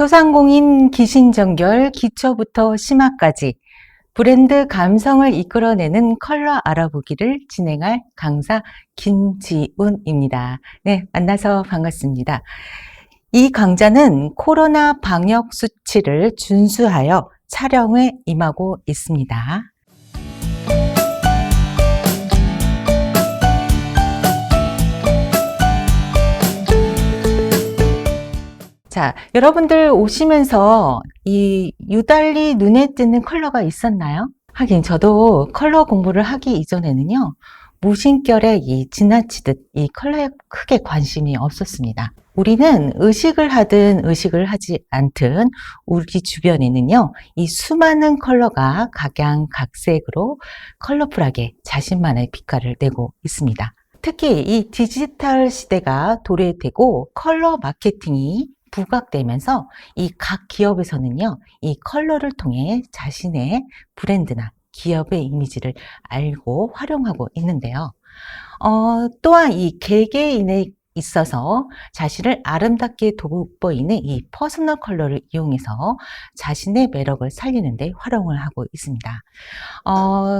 소상공인 기신전결 기초부터 심화까지 브랜드 감성을 이끌어내는 컬러 알아보기를 진행할 강사 김지운입니다. 네, 만나서 반갑습니다. 이 강좌는 코로나 방역 수치를 준수하여 촬영에 임하고 있습니다. 자, 여러분들 오시면서 이 유달리 눈에 띄는 컬러가 있었나요? 하긴 저도 컬러 공부를 하기 이전에는요, 무심결에 지나치듯 이 컬러에 크게 관심이 없었습니다. 우리는 의식을 하든 의식을 하지 않든 우리 주변에는요, 이 수많은 컬러가 각양각색으로 컬러풀하게 자신만의 빛깔을 내고 있습니다. 특히 이 디지털 시대가 도래되고 컬러 마케팅이 부각되면서 이 각 기업에서는요, 이 컬러를 통해 자신의 브랜드나 기업의 이미지를 알고 활용하고 있는데요. 또한 이 개개인에 있어서 자신을 아름답게 돋보이는 이 퍼스널 컬러를 이용해서 자신의 매력을 살리는 데 활용을 하고 있습니다.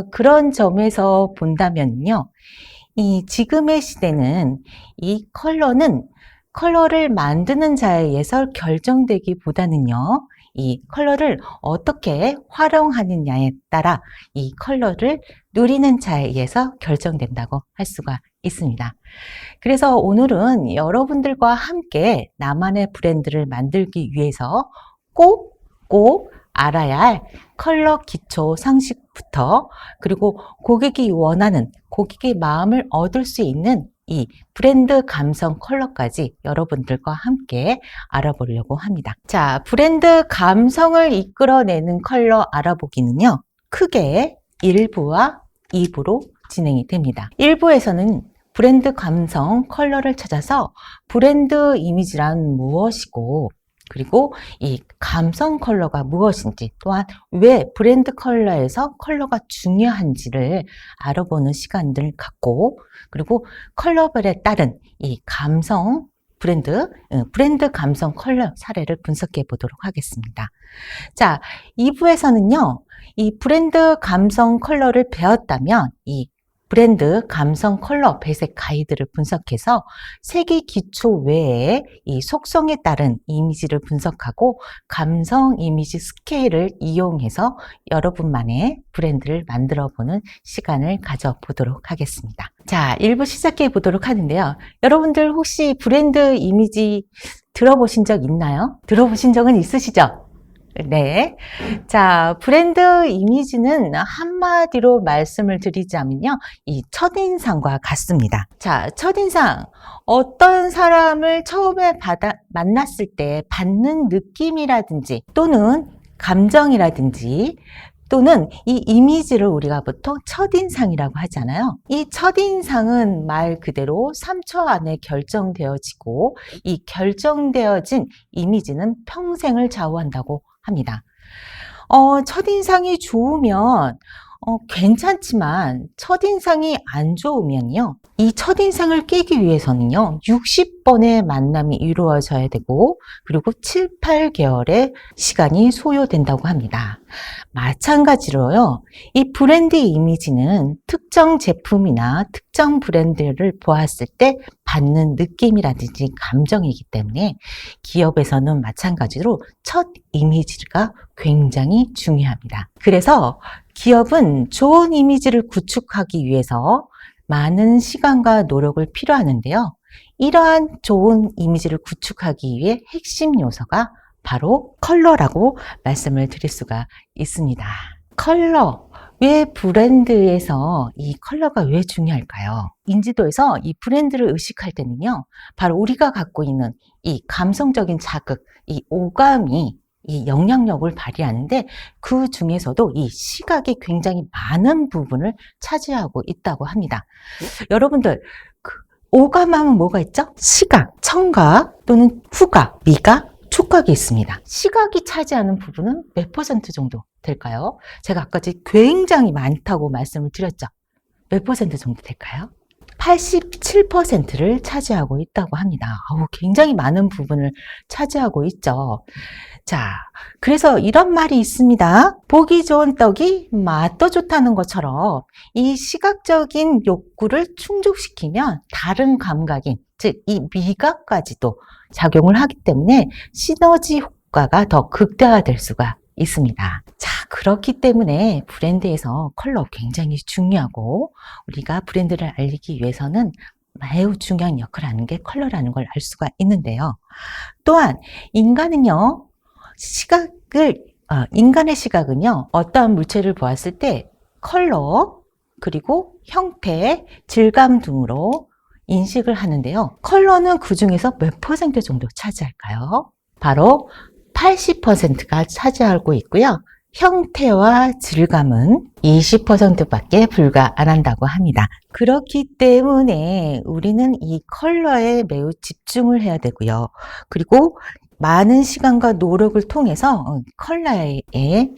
그런 점에서 본다면요, 이 지금의 시대는 이 컬러를 만드는 자에 의해서 결정되기보다는요, 이 컬러를 어떻게 활용하느냐에 따라 이 컬러를 누리는 자에 의해서 결정된다고 할 수가 있습니다. 그래서 오늘은 여러분들과 함께 나만의 브랜드를 만들기 위해서 꼭 알아야 할 컬러 기초 상식부터, 그리고 고객이 원하는, 고객의 마음을 얻을 수 있는 이 브랜드 감성 컬러까지 여러분들과 함께 알아보려고 합니다. 자, 브랜드 감성을 이끌어내는 컬러 알아보기는요, 크게 1부와 2부로 진행이 됩니다. 1부에서는 브랜드 감성 컬러를 찾아서 브랜드 이미지란 무엇이고, 그리고 이 감성 컬러가 무엇인지, 또한 왜 브랜드 컬러에서 컬러가 중요한지를 알아보는 시간들을 갖고, 그리고 컬러별에 따른 이 감성 브랜드 감성 컬러 사례를 분석해 보도록 하겠습니다. 자, 2부에서는요, 이 브랜드 감성 컬러를 배웠다면 이 브랜드 감성 컬러 배색 가이드를 분석해서 색의 기초 외에 이 속성에 따른 이미지를 분석하고 감성 이미지 스케일을 이용해서 여러분만의 브랜드를 만들어 보는 시간을 가져보도록 하겠습니다. 자, 1부 시작해 보도록 하는데요. 여러분들 혹시 브랜드 이미지 들어보신 적 있나요? 들어보신 적은 있으시죠? 네. 자, 브랜드 이미지는 한마디로 말씀을 드리자면요, 이 첫인상과 같습니다. 자, 첫인상. 어떤 사람을 처음에 만났을 때 받는 느낌이라든지, 또는 감정이라든지, 또는 이 이미지를 우리가 보통 첫인상이라고 하잖아요. 이 첫인상은 말 그대로 3초 안에 결정되어지고, 이 결정되어진 이미지는 평생을 좌우한다고 합니다. 첫인상이 좋으면 괜찮지만 첫인상이 안 좋으면요, 이 첫인상을 깨기 위해서는요 60번의 만남이 이루어져야 되고, 그리고 7, 8개월의 시간이 소요된다고 합니다. 마찬가지로요, 이 브랜드 이미지는 특정 제품이나 특정 브랜드를 보았을 때 받는 느낌이라든지 감정이기 때문에 기업에서는 마찬가지로 첫 이미지가 굉장히 중요합니다. 그래서 기업은 좋은 이미지를 구축하기 위해서 많은 시간과 노력을 필요하는데요. 이러한 좋은 이미지를 구축하기 위해 핵심 요소가 바로 컬러라고 말씀을 드릴 수가 있습니다. 컬러. 왜 브랜드에서 이 컬러가 왜 중요할까요? 인지도에서 이 브랜드를 의식할 때는요, 바로 우리가 갖고 있는 이 감성적인 자극, 이 오감이 이 영향력을 발휘하는데, 그 중에서도 이 시각이 굉장히 많은 부분을 차지하고 있다고 합니다. 여러분들, 오감하면 뭐가 있죠? 시각, 청각, 또는 후각, 미각, 촉각이 있습니다. 시각이 차지하는 부분은 몇 % 정도 될까요? 제가 아까 굉장히 많다고 말씀을 드렸죠. 몇 % 정도 될까요? 87%를 차지하고 있다고 합니다. 굉장히 많은 부분을 차지하고 있죠. 자, 그래서 이런 말이 있습니다. 보기 좋은 떡이 맛도 좋다는 것처럼 이 시각적인 욕구를 충족시키면 다른 감각인, 즉 이 미각까지도 작용을 하기 때문에 시너지 효과가 더 극대화될 수가 있습니다. 자, 그렇기 때문에 브랜드에서 컬러 굉장히 중요하고 우리가 브랜드를 알리기 위해서는 매우 중요한 역할을 하는 게 컬러라는 걸 알 수가 있는데요. 또한 인간은요, 인간의 시각은요, 어떠한 물체를 보았을 때 컬러, 그리고 형태, 질감 등으로 인식을 하는데요. 컬러는 그 중에서 몇 퍼센트 정도 차지할까요? 바로 80%가 차지하고 있고요. 형태와 질감은 20%밖에 불과 안 한다고 합니다. 그렇기 때문에 우리는 이 컬러에 매우 집중을 해야 되고요. 그리고 많은 시간과 노력을 통해서 컬러에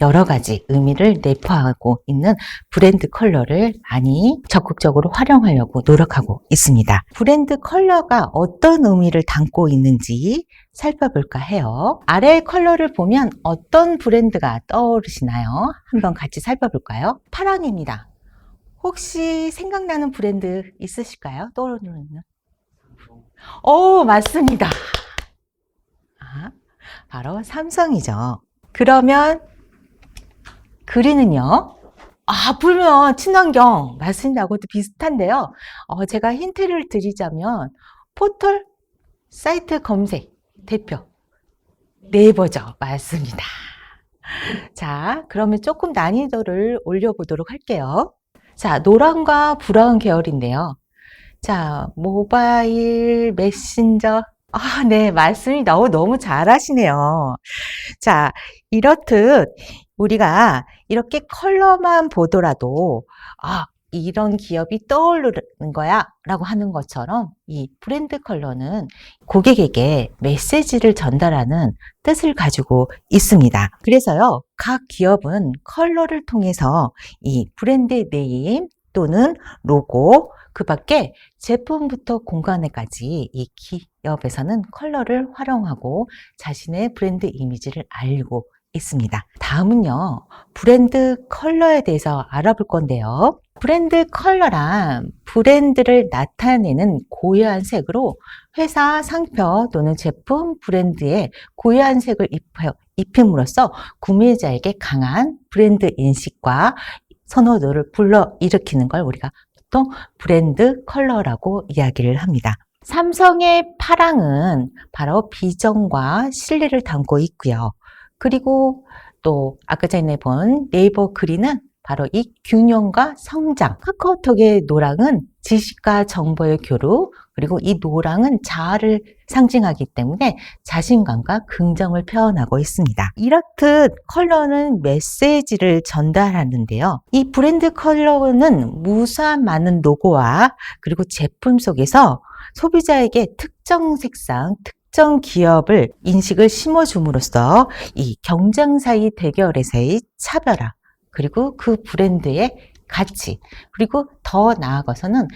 여러 가지 의미를 내포하고 있는 브랜드 컬러를 많이 적극적으로 활용하려고 노력하고 있습니다. 브랜드 컬러가 어떤 의미를 담고 있는지 살펴볼까 해요. 아래의 컬러를 보면 어떤 브랜드가 떠오르시나요? 한번 같이 살펴볼까요? 파랑입니다. 혹시 생각나는 브랜드 있으실까요? 떠오르는? 맞습니다. 바로 삼성이죠. 그러면 그린은요? 불면 친환경 맞습니다. 그것도 비슷한데요. 제가 힌트를 드리자면 포털 사이트 검색 대표 네이버죠. 맞습니다. 자, 그러면 조금 난이도를 올려보도록 할게요. 자, 노란과 브라운 계열인데요. 자, 모바일 메신저. 네, 맞습니다. 너무 잘하시네요. 자, 이렇듯 우리가 이렇게 컬러만 보더라도 이런 기업이 떠오르는 거야 라고 하는 것처럼 이 브랜드 컬러는 고객에게 메시지를 전달하는 뜻을 가지고 있습니다. 그래서요, 각 기업은 컬러를 통해서 이 브랜드 네임 또는 로고, 그 밖에 제품부터 공간에까지 이 기업에서는 컬러를 활용하고 자신의 브랜드 이미지를 알리고 있습니다. 다음은요, 브랜드 컬러에 대해서 알아볼 건데요. 브랜드 컬러란 브랜드를 나타내는 고유한 색으로 회사 상표 또는 제품 브랜드에 고유한 색을 입힘으로써 구매자에게 강한 브랜드 인식과 선호도를 불러일으키는 걸 우리가 보통 브랜드 컬러라고 이야기를 합니다. 삼성의 파랑은 바로 비전과 신뢰를 담고 있고요. 그리고 또 아까 전에 본 네이버 그린은 바로 이 균형과 성장, 카카오톡의 노랑은 지식과 정보의 교류, 그리고 이 노랑은 자아를 상징하기 때문에 자신감과 긍정을 표현하고 있습니다. 이렇듯 컬러는 메시지를 전달하는데요. 이 브랜드 컬러는 무수한 많은 로고와 그리고 제품 속에서 소비자에게 특정 색상, 특정 기업을 인식을 심어줌으로써 이 경쟁사의 대결에서의 차별화, 그리고 그 브랜드의 가치, 그리고 더 나아가서는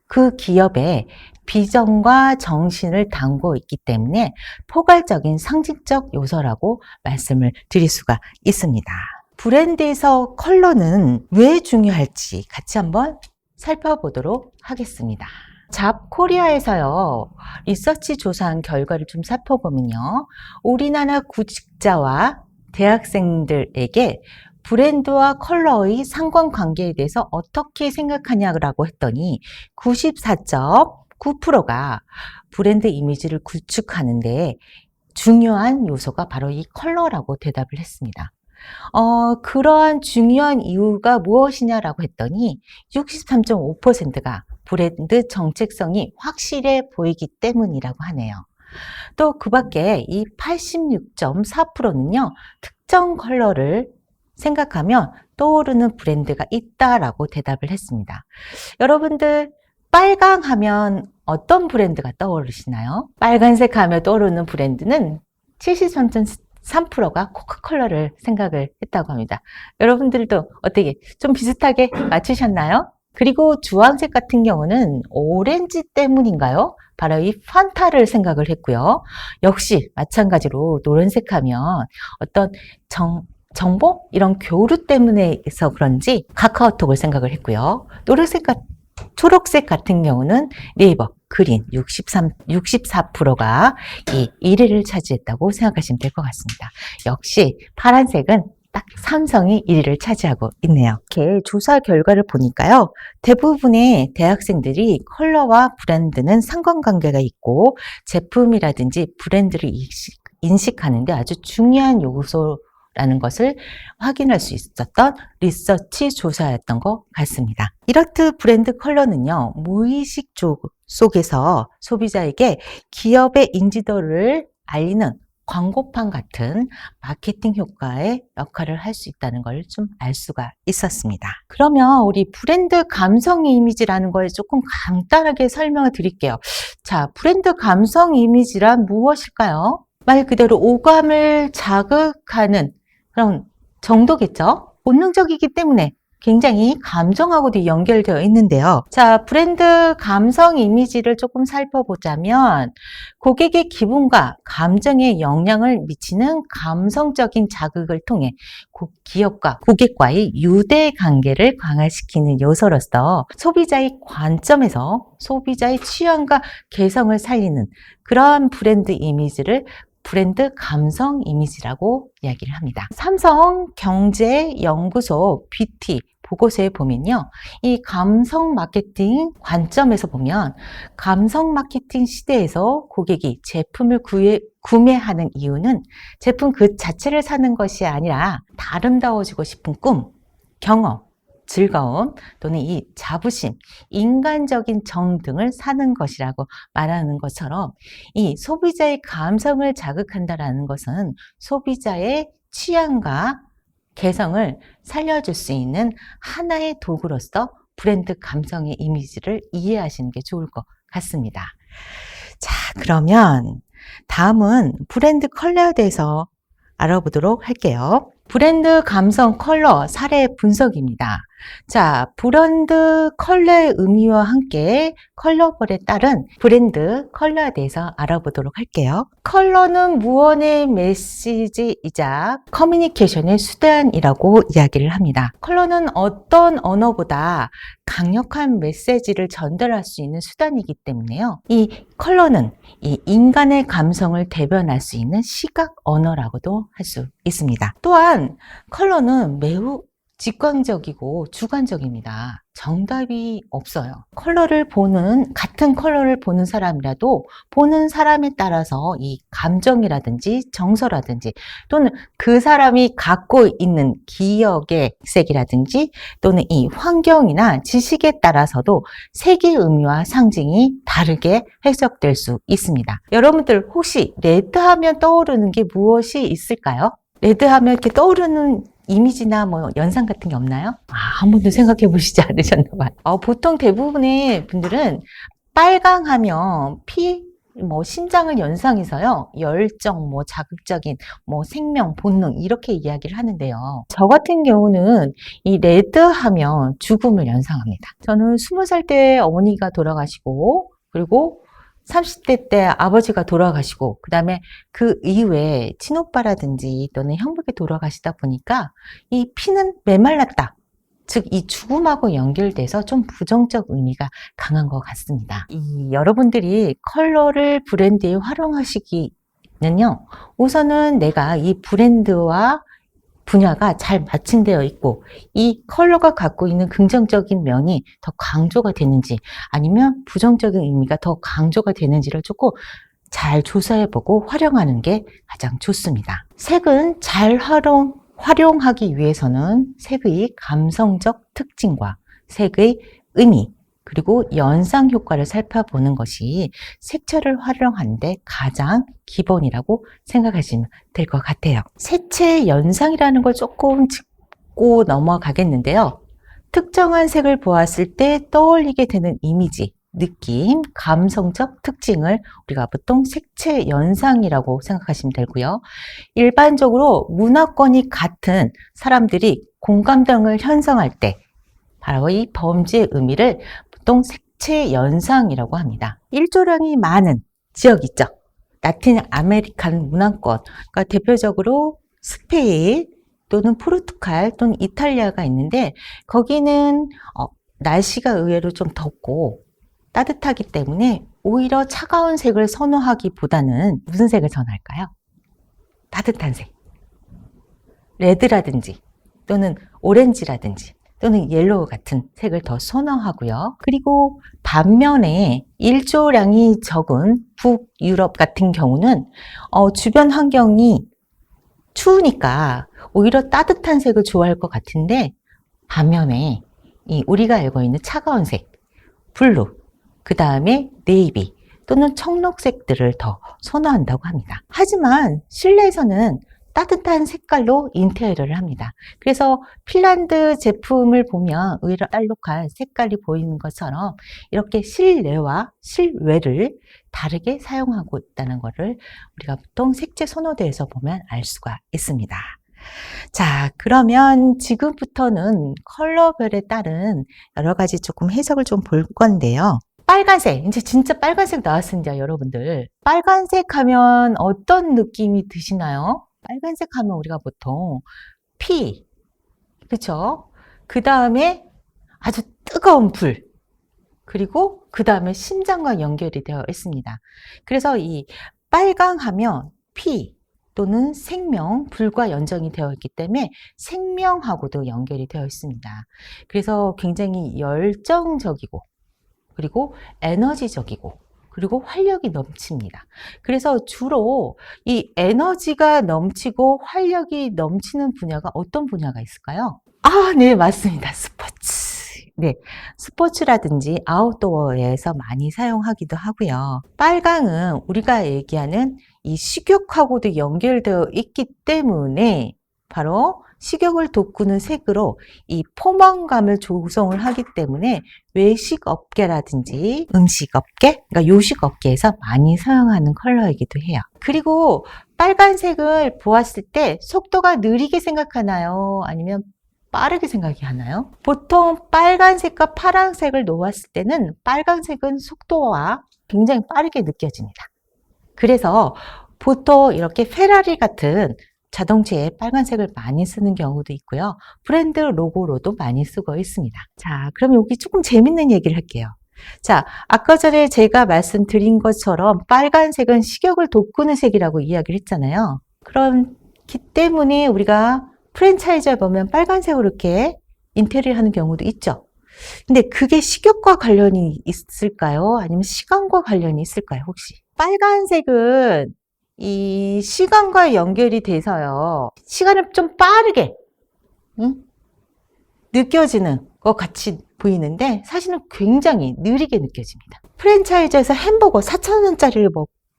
그 기업의 비전과 정신을 담고 있기 때문에 포괄적인 상징적 요소라고 말씀을 드릴 수가 있습니다. 브랜드에서 컬러는 왜 중요할지 같이 한번 살펴보도록 하겠습니다. 잡코리아에서요, 리서치 조사한 결과를 좀 살펴보면요, 우리나라 구직자와 대학생들에게 브랜드와 컬러의 상관관계에 대해서 어떻게 생각하냐고 했더니 94.9%가 브랜드 이미지를 구축하는데 중요한 요소가 바로 이 컬러라고 대답을 했습니다. 그러한 중요한 이유가 무엇이냐라고 했더니 63.5%가 브랜드 정체성이 확실해 보이기 때문이라고 하네요. 또 그 밖에 이 86.4%는요, 특정 컬러를 생각하면 떠오르는 브랜드가 있다라고 대답을 했습니다. 여러분들 빨강 하면 어떤 브랜드가 떠오르시나요? 빨간색 하면 떠오르는 브랜드는 73.3%가 코카콜라를 생각을 했다고 합니다. 여러분들도 어떻게 좀 비슷하게 맞추셨나요? 그리고 주황색 같은 경우는 오렌지 때문인가요? 바로 이 판타를 생각을 했고요. 역시 마찬가지로 노란색 하면 어떤 정보? 이런 교류 때문에서 그런지 카카오톡을 생각을 했고요. 초록색 같은 경우는 네이버, 그린 64%가 이 1위를 차지했다고 생각하시면 될 것 같습니다. 역시 파란색은 딱 삼성이 1위를 차지하고 있네요. 이렇게 조사 결과를 보니까요. 대부분의 대학생들이 컬러와 브랜드는 상관관계가 있고 제품이라든지 브랜드를 인식하는데 아주 중요한 요소라는 것을 확인할 수 있었던 리서치 조사였던 것 같습니다. 이렇듯 브랜드 컬러는요, 무의식 속에서 소비자에게 기업의 인지도를 알리는 광고판 같은 마케팅 효과의 역할을 할 수 있다는 걸 좀 알 수가 있었습니다. 그러면 우리 브랜드 감성 이미지라는 걸 조금 간단하게 설명을 드릴게요. 자, 브랜드 감성 이미지란 무엇일까요? 말 그대로 오감을 자극하는 그런 정도겠죠? 본능적이기 때문에 굉장히 감정하고도 연결되어 있는데요. 자, 브랜드 감성 이미지를 조금 살펴보자면 고객의 기분과 감정에 영향을 미치는 감성적인 자극을 통해 기업과 고객과의 유대 관계를 강화시키는 요소로서 소비자의 관점에서 소비자의 취향과 개성을 살리는 그러한 브랜드 이미지를 브랜드 감성 이미지라고 이야기를 합니다. 삼성경제연구소 BT 보고서에 보면요. 이 감성 마케팅 관점에서 보면 감성 마케팅 시대에서 고객이 제품을 구매하는 이유는 제품 그 자체를 사는 것이 아니라 아름다워지고 싶은 꿈, 경험, 즐거움 또는 이 자부심, 인간적인 정 등을 사는 것이라고 말하는 것처럼 이 소비자의 감성을 자극한다는 것은 소비자의 취향과 개성을 살려줄 수 있는 하나의 도구로서 브랜드 감성의 이미지를 이해하시는 게 좋을 것 같습니다. 자, 그러면 다음은 브랜드 컬러에 대해서 알아보도록 할게요. 브랜드 감성 컬러 사례 분석입니다. 자, 브랜드 컬러의 의미와 함께 컬러볼에 따른 브랜드 컬러에 대해서 알아보도록 할게요. 컬러는 무언의 메시지이자 커뮤니케이션의 수단이라고 이야기를 합니다. 컬러는 어떤 언어보다 강력한 메시지를 전달할 수 있는 수단이기 때문에요. 이 컬러는 이 인간의 감성을 대변할 수 있는 시각 언어라고도 할 수 있습니다. 또한 컬러는 매우 직관적이고 주관적입니다. 정답이 없어요. 같은 컬러를 보는 사람이라도 보는 사람에 따라서 이 감정이라든지 정서라든지 또는 그 사람이 갖고 있는 기억의 색이라든지 또는 이 환경이나 지식에 따라서도 색의 의미와 상징이 다르게 해석될 수 있습니다. 여러분들 혹시 레드 하면 떠오르는 게 무엇이 있을까요? 레드 하면 이렇게 떠오르는 이미지나 뭐 연상 같은 게 없나요? 한 번도 생각해 보시지 않으셨나 봐요. 보통 대부분의 분들은 빨강하면 심장을 연상해서요. 열정, 자극적인, 생명, 본능 이렇게 이야기를 하는데요. 저 같은 경우는 이 레드 하면 죽음을 연상합니다. 저는 20살 때 어머니가 돌아가시고 그리고 30대 때 아버지가 돌아가시고 그 다음에 그 이후에 친오빠라든지 또는 형부가 돌아가시다 보니까 이 피는 메말랐다. 즉 이 죽음하고 연결돼서 좀 부정적 의미가 강한 것 같습니다. 여러분들이 컬러를 브랜드에 활용하시기는요. 우선은 내가 이 브랜드와 분야가 잘 마침되어 있고 이 컬러가 갖고 있는 긍정적인 면이 더 강조가 되는지 아니면 부정적인 의미가 더 강조가 되는지를 조금 잘 조사해보고 활용하는 게 가장 좋습니다. 색은 잘 활용하기 위해서는 색의 감성적 특징과 색의 의미 그리고 연상 효과를 살펴보는 것이 색채를 활용하는데 가장 기본이라고 생각하시면 될 것 같아요. 색채 연상이라는 걸 조금 짚고 넘어가겠는데요. 특정한 색을 보았을 때 떠올리게 되는 이미지, 느낌, 감성적 특징을 우리가 보통 색채 연상이라고 생각하시면 되고요. 일반적으로 문화권이 같은 사람들이 공감대를 형성할 때 바로 이 범주의 의미를 보통 색채 연상이라고 합니다. 일조량이 많은 지역 있죠. 라틴 아메리칸 문화권, 그러니까 대표적으로 스페인 또는 포르투갈 또는 이탈리아가 있는데 거기는 날씨가 의외로 좀 덥고 따뜻하기 때문에 오히려 차가운 색을 선호하기보다는 무슨 색을 선호할까요? 따뜻한 색, 레드라든지 또는 오렌지라든지 또는 옐로우 같은 색을 더 선호하고요. 그리고 반면에 일조량이 적은 북유럽 같은 경우는 주변 환경이 추우니까 오히려 따뜻한 색을 좋아할 것 같은데 반면에 우리가 알고 있는 차가운 색, 블루, 그 다음에 네이비 또는 청록색들을 더 선호한다고 합니다. 하지만 실내에서는 따뜻한 색깔로 인테리어를 합니다. 그래서 핀란드 제품을 보면 의외로 알록한 색깔이 보이는 것처럼 이렇게 실내와 실외를 다르게 사용하고 있다는 것을 우리가 보통 색채 선호도에서 보면 알 수가 있습니다. 자, 그러면 지금부터는 컬러별에 따른 여러 가지 조금 해석을 좀 볼 건데요. 빨간색, 이제 진짜 빨간색 나왔습니다, 여러분들. 빨간색 하면 어떤 느낌이 드시나요? 빨간색 하면 우리가 보통 피, 그쵸? 그 다음에 아주 뜨거운 불, 그리고 그 다음에 심장과 연결이 되어 있습니다. 그래서 이 빨강 하면 피 또는 생명, 불과 연정이 되어 있기 때문에 생명하고도 연결이 되어 있습니다. 그래서 굉장히 열정적이고 그리고 에너지적이고 그리고 활력이 넘칩니다. 그래서 주로 이 에너지가 넘치고 활력이 넘치는 분야가 어떤 분야가 있을까요? 아, 네, 맞습니다. 스포츠. 네, 스포츠라든지 아웃도어에서 많이 사용하기도 하고요. 빨강은 우리가 얘기하는 이 식욕하고도 연결되어 있기 때문에 바로 식욕을 돋구는 색으로 이 포만감을 조성을 하기 때문에 외식업계라든지 음식업계, 그러니까 요식업계에서 많이 사용하는 컬러이기도 해요. 그리고 빨간색을 보았을 때 속도가 느리게 생각하나요? 아니면 빠르게 생각하나요? 보통 빨간색과 파란색을 놓았을 때는 빨간색은 속도와 굉장히 빠르게 느껴집니다. 그래서 보통 이렇게 페라리 같은 자동차에 빨간색을 많이 쓰는 경우도 있고요. 브랜드 로고로도 많이 쓰고 있습니다. 자, 그럼 여기 조금 재밌는 얘기를 할게요. 자, 아까 전에 제가 말씀드린 것처럼 빨간색은 식욕을 돋구는 색이라고 이야기를 했잖아요. 그렇기 때문에 우리가 프랜차이즈에 보면 빨간색으로 이렇게 인테리어 하는 경우도 있죠. 근데 그게 식욕과 관련이 있을까요? 아니면 시간과 관련이 있을까요, 혹시? 빨간색은 이 시간과 연결이 돼서요. 시간을 좀 빠르게 느껴지는 것 같이 보이는데 사실은 굉장히 느리게 느껴집니다. 프랜차이즈에서 햄버거 4,000원짜리를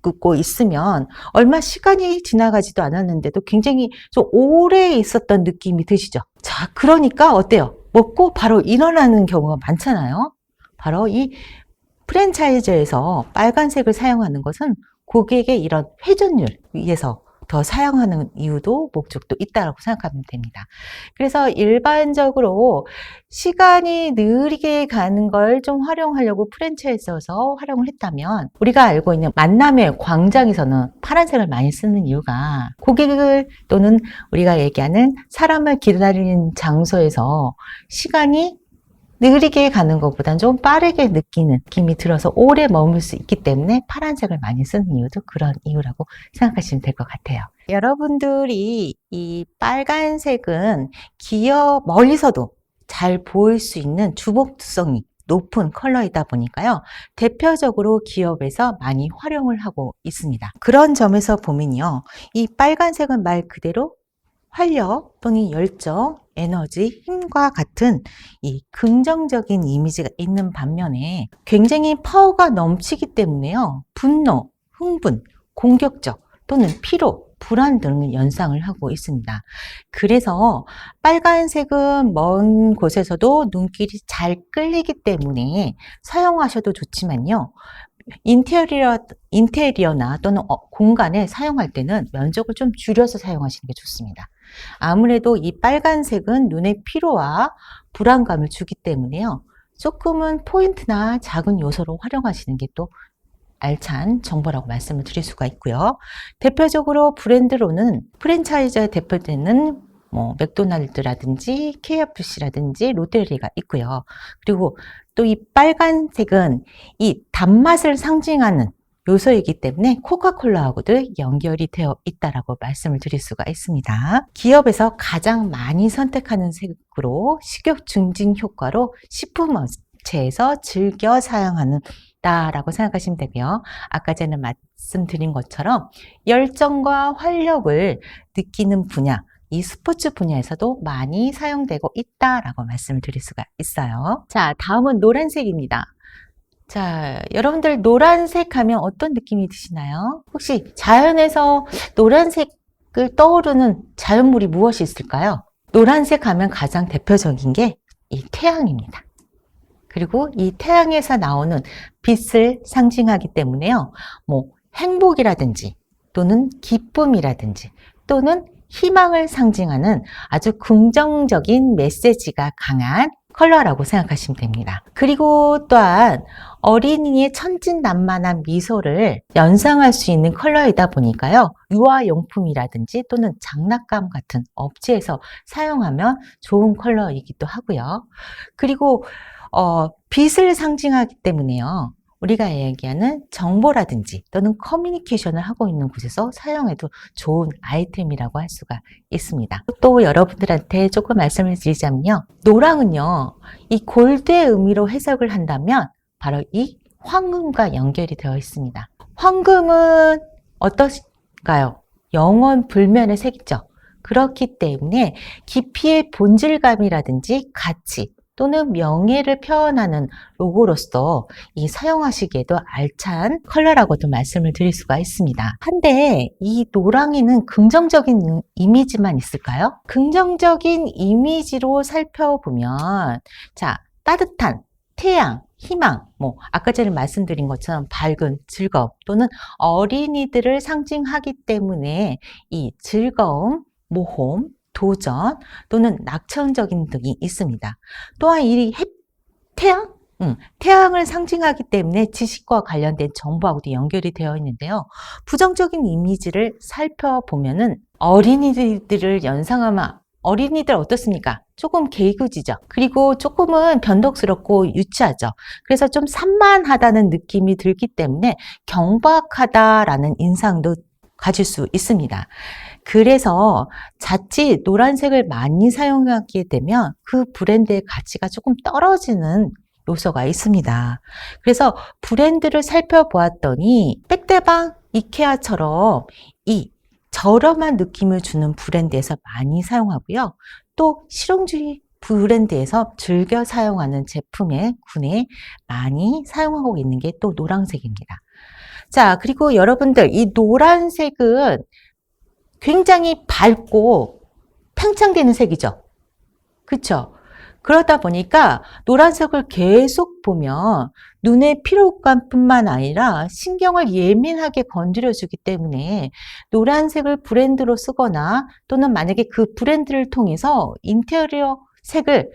먹고 있으면 얼마 시간이 지나가지도 않았는데도 굉장히 좀 오래 있었던 느낌이 드시죠? 자, 그러니까 어때요? 먹고 바로 일어나는 경우가 많잖아요. 바로 이 프랜차이즈에서 빨간색을 사용하는 것은 고객의 이런 회전율 위해서 더 사용하는 이유도 목적도 있다고 생각하면 됩니다. 그래서 일반적으로 시간이 느리게 가는 걸 좀 활용하려고 프랜차이즈에서 활용을 했다면 우리가 알고 있는 만남의 광장에서는 파란색을 많이 쓰는 이유가 고객을 또는 우리가 얘기하는 사람을 기다리는 장소에서 시간이 느리게 가는 것보다는 좀 빠르게 느끼는 느낌이 들어서 오래 머물 수 있기 때문에 파란색을 많이 쓰는 이유도 그런 이유라고 생각하시면 될 것 같아요. 여러분들이 이 빨간색은 기어 멀리서도 잘 보일 수 있는 주목성이 높은 컬러이다 보니까요. 대표적으로 기업에서 많이 활용을 하고 있습니다. 그런 점에서 보면요. 이 빨간색은 말 그대로 활력 또는 열정, 에너지, 힘과 같은 이 긍정적인 이미지가 있는 반면에 굉장히 파워가 넘치기 때문에요. 분노, 흥분, 공격적 또는 피로, 불안 등을 연상을 하고 있습니다. 그래서 빨간색은 먼 곳에서도 눈길이 잘 끌리기 때문에 사용하셔도 좋지만요. 인테리어나 또는 공간에 사용할 때는 면적을 좀 줄여서 사용하시는 게 좋습니다. 아무래도 이 빨간색은 눈의 피로와 불안감을 주기 때문에요. 조금은 포인트나 작은 요소로 활용하시는 게 또 알찬 정보라고 말씀을 드릴 수가 있고요. 대표적으로 브랜드로는 프랜차이즈에 대표되는 맥도날드라든지 KFC라든지 롯데리아가 있고요. 그리고 또 이 빨간색은 이 단맛을 상징하는 요소이기 때문에 코카콜라하고도 연결이 되어 있다라고 말씀을 드릴 수가 있습니다. 기업에서 가장 많이 선택하는 색으로 식욕 증진 효과로 식품 업체에서 즐겨 사용하는 라고 생각하시면 되고요. 아까 전에 말씀드린 것처럼 열정과 활력을 느끼는 분야, 이 스포츠 분야에서도 많이 사용되고 있다라고 말씀을 드릴 수가 있어요. 자, 다음은 노란색입니다. 자, 여러분들 노란색 하면 어떤 느낌이 드시나요? 혹시 자연에서 노란색을 떠오르는 자연물이 무엇이 있을까요? 노란색 하면 가장 대표적인 게 이 태양입니다. 그리고 이 태양에서 나오는 빛을 상징하기 때문에요. 행복이라든지 또는 기쁨이라든지 또는 희망을 상징하는 아주 긍정적인 메시지가 강한 컬러라고 생각하시면 됩니다. 그리고 또한 어린이의 천진난만한 미소를 연상할 수 있는 컬러이다 보니까요. 유아용품이라든지 또는 장난감 같은 업체에서 사용하면 좋은 컬러이기도 하고요. 그리고 빛을 상징하기 때문에요. 우리가 얘기하는 정보라든지 또는 커뮤니케이션을 하고 있는 곳에서 사용해도 좋은 아이템이라고 할 수가 있습니다. 또 여러분들한테 조금 말씀을 드리자면요. 노랑은요, 이 골드의 의미로 해석을 한다면 바로 이 황금과 연결이 되어 있습니다. 황금은 어떠신가요? 영원 불면의 색이죠. 그렇기 때문에 깊이의 본질감이라든지 가치, 또는 명예를 표현하는 로고로서 이 사용하시기에도 알찬 컬러라고도 말씀을 드릴 수가 있습니다. 한데 이 노랑이는 긍정적인 이미지만 있을까요? 긍정적인 이미지로 살펴보면 자, 따뜻한 태양, 희망, 아까 전에 말씀드린 것처럼 밝은 즐거움 또는 어린이들을 상징하기 때문에 이 즐거움, 모험, 도전 또는 낙천적인 등이 있습니다. 또한 이 태양을 상징하기 때문에 지식과 관련된 정보하고도 연결이 되어 있는데요. 부정적인 이미지를 살펴보면은 어린이들을 연상하면 어린이들 어떻습니까? 조금 개구지죠. 그리고 조금은 변덕스럽고 유치하죠. 그래서 좀 산만하다는 느낌이 들기 때문에 경박하다라는 인상도 가질 수 있습니다. 그래서 자칫 노란색을 많이 사용하게 되면 그 브랜드의 가치가 조금 떨어지는 요소가 있습니다. 그래서 브랜드를 살펴보았더니 백대방, 이케아처럼 이 저렴한 느낌을 주는 브랜드에서 많이 사용하고요. 또 실용주의 브랜드에서 즐겨 사용하는 제품의 군에 많이 사용하고 있는 게 또 노란색입니다. 자, 그리고 여러분들 이 노란색은 굉장히 밝고 팽창되는 색이죠. 그렇죠? 그러다 보니까 노란색을 계속 보면 눈의 피로감뿐만 아니라 신경을 예민하게 건드려주기 때문에 노란색을 브랜드로 쓰거나 또는 만약에 그 브랜드를 통해서 인테리어 색을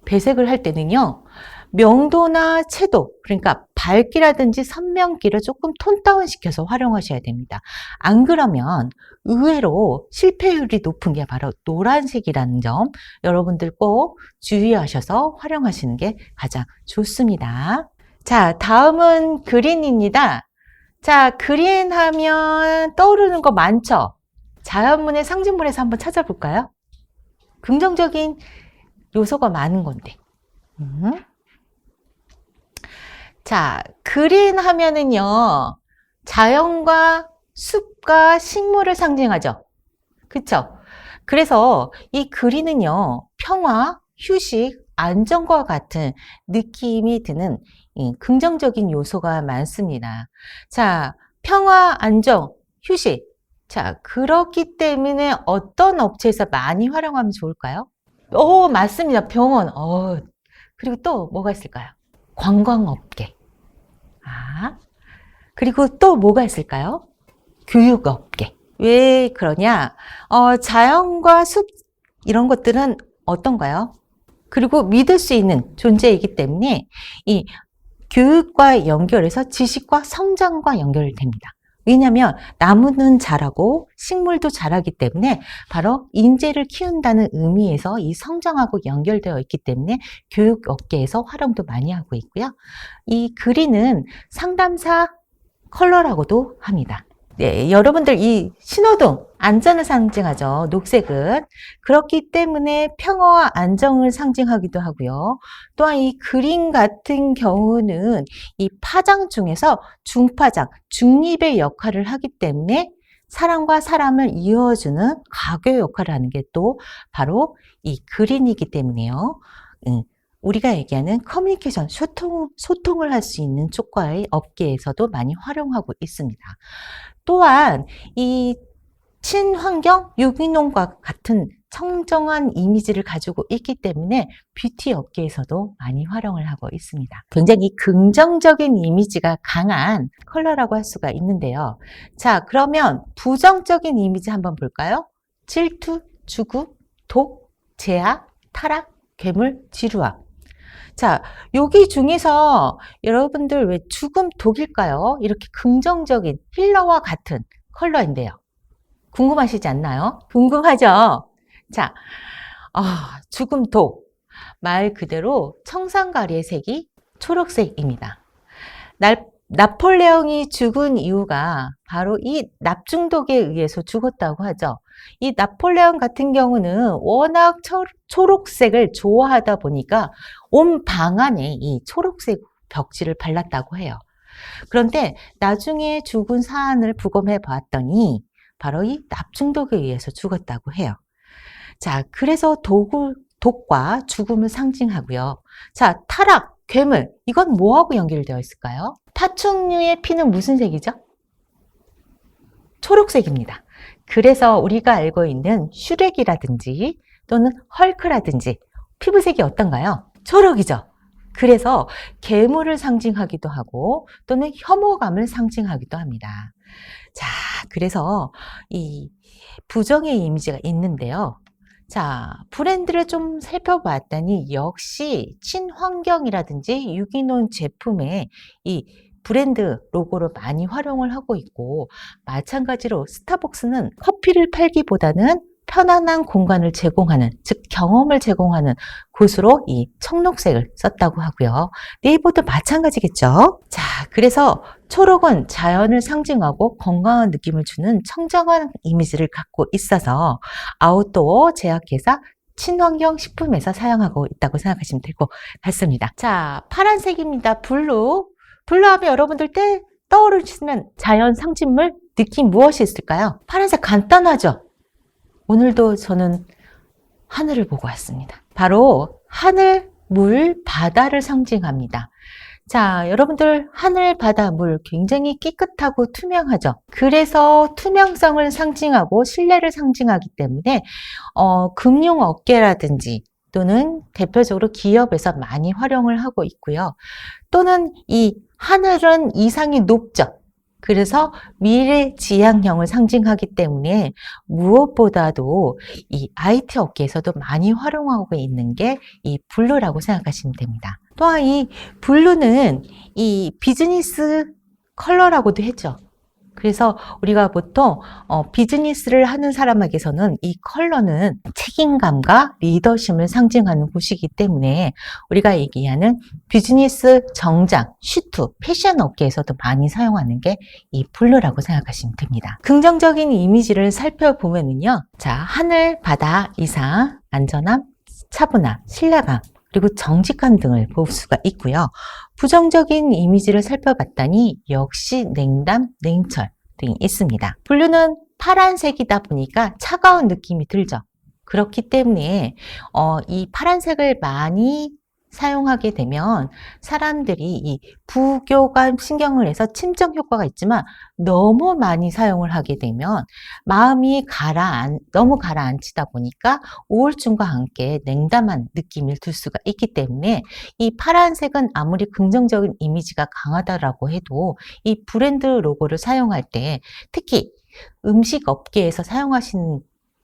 배색을 할 때는요. 명도나 채도, 그러니까 밝기라든지 선명기를 조금 톤 다운 시켜서 활용하셔야 됩니다. 안 그러면 의외로 실패율이 높은 게 바로 노란색이라는 점 여러분들 꼭 주의하셔서 활용하시는 게 가장 좋습니다. 자, 다음은 그린입니다. 자, 그린 하면 떠오르는 거 많죠? 자연문의 상징물에서 한번 찾아볼까요? 긍정적인 요소가 많은 건데. 자, 그린 하면은요, 자연과 숲과 식물을 상징하죠. 그쵸? 그래서 이 그린은요, 평화, 휴식, 안정과 같은 느낌이 드는 긍정적인 요소가 많습니다. 자, 평화, 안정, 휴식. 자, 그렇기 때문에 어떤 업체에서 많이 활용하면 좋을까요? 맞습니다. 병원. 그리고 또 뭐가 있을까요? 관광업계. 그리고 또 뭐가 있을까요? 교육업계. 왜 그러냐? 자연과 숲 이런 것들은 어떤가요? 그리고 믿을 수 있는 존재이기 때문에 이 교육과 연결해서 지식과 성장과 연결됩니다. 왜냐하면 나무는 자라고 식물도 자라기 때문에 바로 인재를 키운다는 의미에서 이 성장하고 연결되어 있기 때문에 교육 업계에서 활용도 많이 하고 있고요. 이 그린은 상담사 컬러라고도 합니다. 네, 여러분들 이 신호등 안전을 상징하죠. 녹색은. 그렇기 때문에 평화와 안정을 상징하기도 하고요. 또한 이 그린 같은 경우는 이 파장 중에서 중파장, 중립의 역할을 하기 때문에 사람과 사람을 이어주는 가교 역할을 하는 게 또 바로 이 그린이기 때문에요. 우리가 얘기하는 커뮤니케이션, 소통을 할 수 있는 쪽과의 업계에서도 많이 활용하고 있습니다. 또한 이 친환경 유기농과 같은 청정한 이미지를 가지고 있기 때문에 뷰티 업계에서도 많이 활용을 하고 있습니다. 굉장히 긍정적인 이미지가 강한 컬러라고 할 수가 있는데요. 자, 그러면 부정적인 이미지 한번 볼까요? 질투, 주구, 독, 제약, 타락, 괴물, 지루함. 자, 여기 중에서 여러분들 왜 죽음 독일까요? 이렇게 긍정적인 힐러와 같은 컬러인데요. 궁금하시지 않나요? 궁금하죠? 자, 죽음 독. 말 그대로 청산가리의 색이 초록색입니다. 나폴레옹이 죽은 이유가 바로 이 납중독에 의해서 죽었다고 하죠. 이 나폴레옹 같은 경우는 워낙 초록색을 좋아하다 보니까 온 방 안에 이 초록색 벽지를 발랐다고 해요. 그런데 나중에 죽은 사안을 부검해 봤더니 바로 이 납중독에 의해서 죽었다고 해요. 자, 그래서 독과 죽음을 상징하고요. 자, 타락, 괴물, 이건 뭐하고 연결되어 있을까요? 파충류의 피는 무슨 색이죠? 초록색입니다. 그래서 우리가 알고 있는 슈렉이라든지 또는 헐크라든지 피부색이 어떤가요? 초록이죠. 그래서 괴물을 상징하기도 하고 또는 혐오감을 상징하기도 합니다. 자, 그래서 이 부정의 이미지가 있는데요. 자, 브랜드를 좀 살펴봤더니 역시 친환경이라든지 유기농 제품에 이 브랜드 로고를 많이 활용을 하고 있고, 마찬가지로 스타벅스는 커피를 팔기보다는 편안한 공간을 제공하는, 즉 경험을 제공하는 곳으로 이 청록색을 썼다고 하고요. 네이버도 마찬가지겠죠. 자, 그래서 초록은 자연을 상징하고 건강한 느낌을 주는 청정한 이미지를 갖고 있어서 아웃도어 제약회사 친환경 식품에서 사용하고 있다고 생각하시면 될 것 같습니다. 자, 파란색입니다. 블루. 블루 하면 여러분들 떠오르시는 자연 상징물 느낌 무엇이 있을까요? 파란색 간단하죠? 오늘도 저는 하늘을 보고 왔습니다. 바로 하늘, 물, 바다를 상징합니다. 자, 여러분들 하늘, 바다, 물 굉장히 깨끗하고 투명하죠. 그래서 투명성을 상징하고 신뢰를 상징하기 때문에 금융업계라든지 또는 대표적으로 기업에서 많이 활용을 하고 있고요. 또는 이 하늘은 이상이 높죠. 그래서 미래지향형을 상징하기 때문에 무엇보다도 이 IT 업계에서도 많이 활용하고 있는 게 이 블루라고 생각하시면 됩니다. 또한 이 블루는 이 비즈니스 컬러라고도 했죠. 그래서 우리가 보통 비즈니스를 하는 사람에게서는 이 컬러는 책임감과 리더십을 상징하는 곳이기 때문에 우리가 얘기하는 비즈니스 정장, 슈트, 패션 업계에서도 많이 사용하는 게 이 블루라고 생각하시면 됩니다. 긍정적인 이미지를 살펴보면은요. 자, 하늘, 바다, 이상, 안전함, 차분함, 신뢰감, 그리고 정직감 등을 볼 수가 있고요. 부정적인 이미지를 살펴봤더니 역시 냉담, 냉철 등이 있습니다. 블루는 파란색이다 보니까 차가운 느낌이 들죠. 그렇기 때문에 이 파란색을 많이 사용하게 되면 사람들이 이 부교감 신경을 해서 침정 효과가 있지만 너무 많이 사용을 하게 되면 마음이 너무 가라앉히다 보니까 우울증과 함께 냉담한 느낌을 들 수가 있기 때문에 이 파란색은 아무리 긍정적인 이미지가 강하다라고 해도 이 브랜드 로고를 사용할 때 특히 음식 업계에서 사용하시는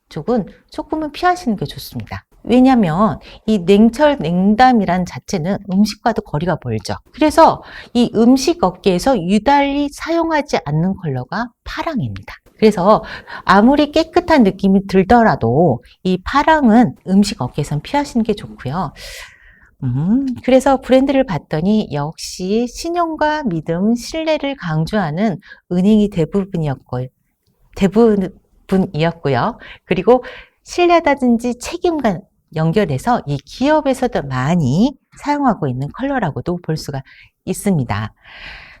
쪽은 조금은 피하시는 게 좋습니다. 왜냐하면 이 냉철 냉담이란 자체는 음식과도 거리가 멀죠. 그래서 이 음식 업계에서 유달리 사용하지 않는 컬러가 파랑입니다. 그래서 아무리 깨끗한 느낌이 들더라도 이 파랑은 음식 업계에선 피하시는 게 좋고요. 그래서 브랜드를 봤더니 역시 신용과 믿음, 신뢰를 강조하는 은행이 대부분이었고요. 그리고 신뢰라든지 책임과 연결해서 이 기업에서도 많이 사용하고 있는 컬러라고도 볼 수가 있습니다.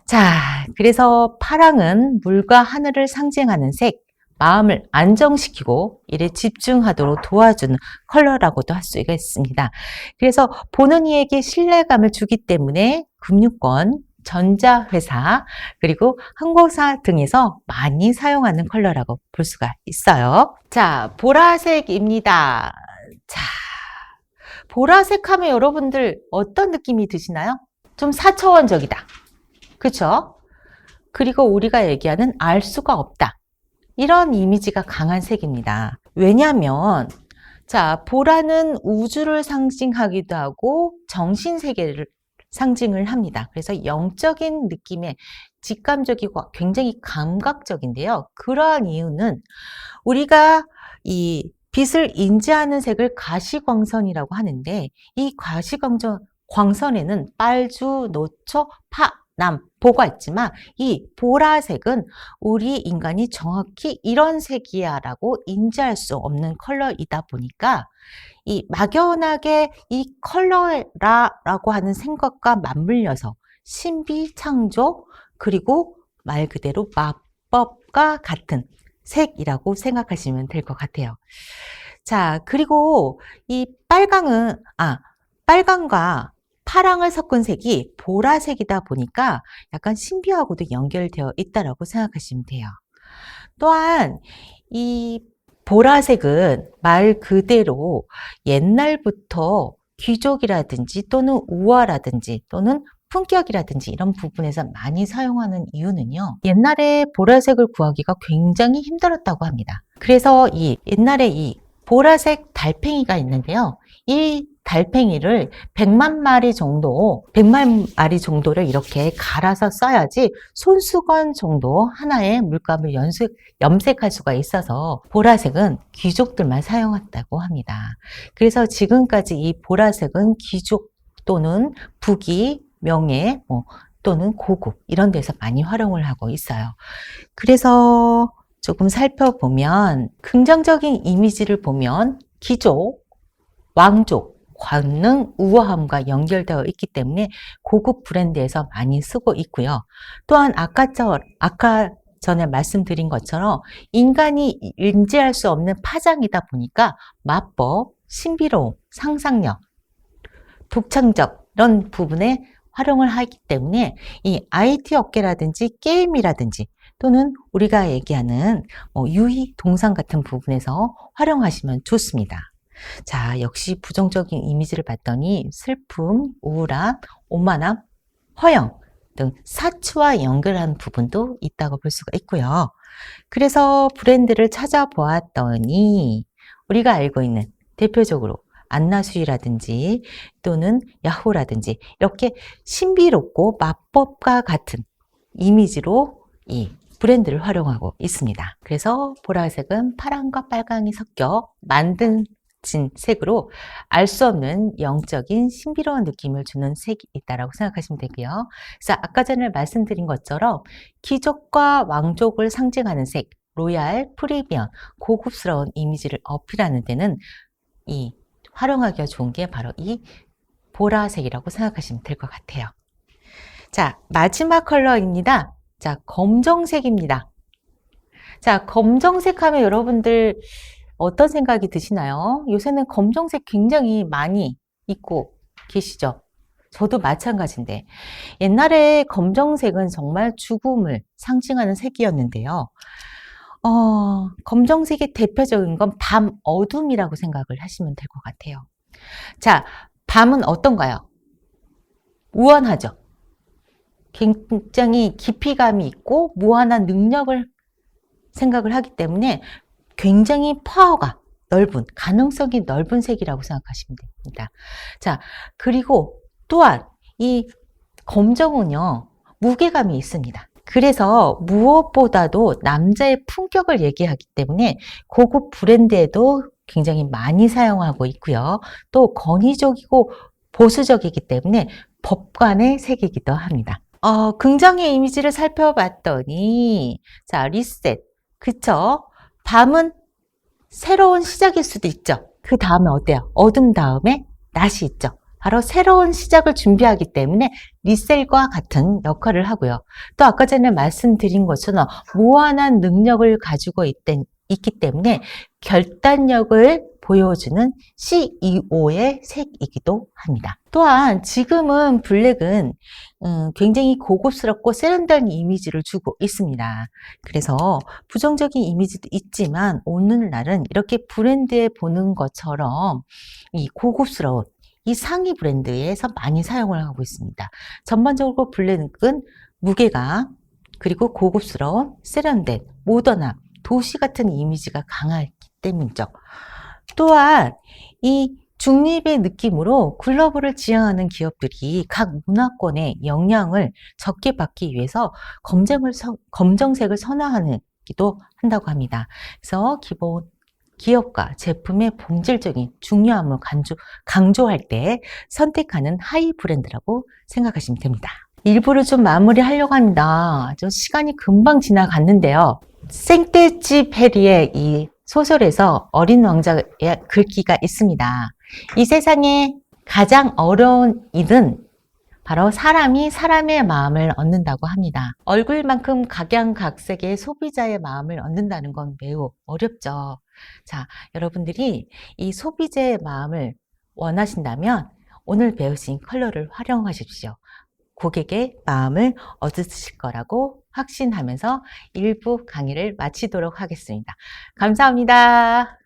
자, 그래서 파랑은 물과 하늘을 상징하는 색, 마음을 안정시키고 일에 집중하도록 도와주는 컬러라고도 할 수가 있습니다. 그래서 보는 이에게 신뢰감을 주기 때문에 금융권, 전자회사, 그리고 항공사 등에서 많이 사용하는 컬러라고 볼 수가 있어요. 자, 보라색입니다. 자, 보라색 하면 여러분들 어떤 느낌이 드시나요? 좀 사차원적이다. 그쵸? 그리고 우리가 얘기하는 알 수가 없다. 이런 이미지가 강한 색입니다. 왜냐하면 자, 보라는 우주를 상징하기도 하고 정신세계를 상징을 합니다. 그래서 영적인 느낌의 직감적이고 굉장히 감각적인데요. 그러한 이유는 우리가 이 빛을 인지하는 색을 가시광선이라고 하는데 이 가시광선에는 빨주, 노초, 파, 남, 보가 있지만 이 보라색은 우리 인간이 정확히 이런 색이야 라고 인지할 수 없는 컬러이다 보니까 이 막연하게 이 컬러라고 하는 생각과 맞물려서 신비 창조 그리고 말 그대로 마법과 같은 색이라고 생각하시면 될 것 같아요. 자, 그리고 이 빨강과 파랑을 섞은 색이 보라색이다 보니까 약간 신비하고도 연결되어 있다라고 생각하시면 돼요. 또한 이 보라색은 말 그대로 옛날부터 귀족이라든지 또는 우화라든지 또는 품격이라든지 이런 부분에서 많이 사용하는 이유는요. 옛날에 보라색을 구하기가 굉장히 힘들었다고 합니다. 그래서 옛날에 이 보라색 달팽이가 있는데요. 이 달팽이를 100만 마리 정도를 이렇게 갈아서 써야지 손수건 정도 하나의 물감을 염색할 수가 있어서 보라색은 귀족들만 사용했다고 합니다. 그래서 지금까지 이 보라색은 귀족 또는 부귀, 명예, 또는 고급 이런 데서 많이 활용을 하고 있어요. 그래서 조금 살펴보면 긍정적인 이미지를 보면 귀족, 왕족, 권능, 우아함과 연결되어 있기 때문에 고급 브랜드에서 많이 쓰고 있고요. 또한 아까 전에 말씀드린 것처럼 인간이 인지할 수 없는 파장이다 보니까 마법, 신비로움, 상상력, 독창적 이런 부분에 활용을 하기 때문에 이 IT 업계라든지 게임이라든지 또는 우리가 얘기하는 유희, 동상 같은 부분에서 활용하시면 좋습니다. 자, 역시 부정적인 이미지를 봤더니 슬픔, 우울함, 오만함, 허영 등 사치와 연결한 부분도 있다고 볼 수가 있고요. 그래서 브랜드를 찾아보았더니 우리가 알고 있는 대표적으로 안나수이라든지 또는 야호라든지 이렇게 신비롭고 마법과 같은 이미지로 이 브랜드를 활용하고 있습니다. 그래서 보라색은 파랑과 빨강이 섞여 만든 색으로 알 수 없는 영적인 신비로운 느낌을 주는 색이 있다라고 생각하시면 되고요. 그래서 아까 전에 말씀드린 것처럼 귀족과 왕족을 상징하는 색, 로얄, 프리미엄, 고급스러운 이미지를 어필하는 데는 이 활용하기가 좋은 게 바로 이 보라색이라고 생각하시면 될 것 같아요. 자, 마지막 컬러입니다. 자, 검정색입니다. 자, 검정색 하면 여러분들 어떤 생각이 드시나요? 요새는 검정색 굉장히 많이 입고 계시죠? 저도 마찬가지인데 옛날에 검정색은 정말 죽음을 상징하는 색이었는데요. 검정색의 대표적인 건 밤 어둠이라고 생각을 하시면 될 것 같아요. 자, 밤은 어떤가요? 우연하죠? 굉장히 깊이감이 있고 무한한 능력을 생각을 하기 때문에 굉장히 파워가 넓은, 가능성이 넓은 색이라고 생각하시면 됩니다. 자, 그리고 또한 이 검정은요, 무게감이 있습니다. 그래서 무엇보다도 남자의 품격을 얘기하기 때문에 고급 브랜드에도 굉장히 많이 사용하고 있고요. 또 권위적이고 보수적이기 때문에 법관의 색이기도 합니다. 긍정의 이미지를 살펴봤더니, 자, 리셋. 그쵸? 밤은 새로운 시작일 수도 있죠. 그 다음에 어때요? 어둠 다음에 낮이 있죠. 바로 새로운 시작을 준비하기 때문에 리셀과 같은 역할을 하고요. 또 아까 전에 말씀드린 것처럼 무한한 능력을 가지고 있기 때문에 결단력을 보여주는 CEO의 색이기도 합니다. 또한 지금은 블랙은 굉장히 고급스럽고 세련된 이미지를 주고 있습니다. 그래서 부정적인 이미지도 있지만 오늘날은 이렇게 브랜드에 보는 것처럼 이 고급스러운 이 상위 브랜드에서 많이 사용을 하고 있습니다. 전반적으로 블랙은 무게감, 그리고 고급스러운, 세련된, 모던함, 도시 같은 이미지가 강하기 때문이죠. 또한 이 중립의 느낌으로 글로벌을 지향하는 기업들이 각 문화권의 영향을 적게 받기 위해서 검정색을 선호하기도 한다고 합니다. 그래서 기업과 제품의 본질적인 중요함을 강조할 때 선택하는 하이 브랜드라고 생각하시면 됩니다. 1부를 좀 마무리하려고 합니다. 좀 시간이 금방 지나갔는데요. 생떼쥐 페리의 이 소설에서 어린 왕자의 글귀가 있습니다. 이 세상에 가장 어려운 일은 바로 사람이 사람의 마음을 얻는다고 합니다. 얼굴만큼 각양각색의 소비자의 마음을 얻는다는 건 매우 어렵죠. 자, 여러분들이 이 소비자의 마음을 원하신다면 오늘 배우신 컬러를 활용하십시오. 고객의 마음을 얻으실 거라고 확신하면서 1부 강의를 마치도록 하겠습니다. 감사합니다.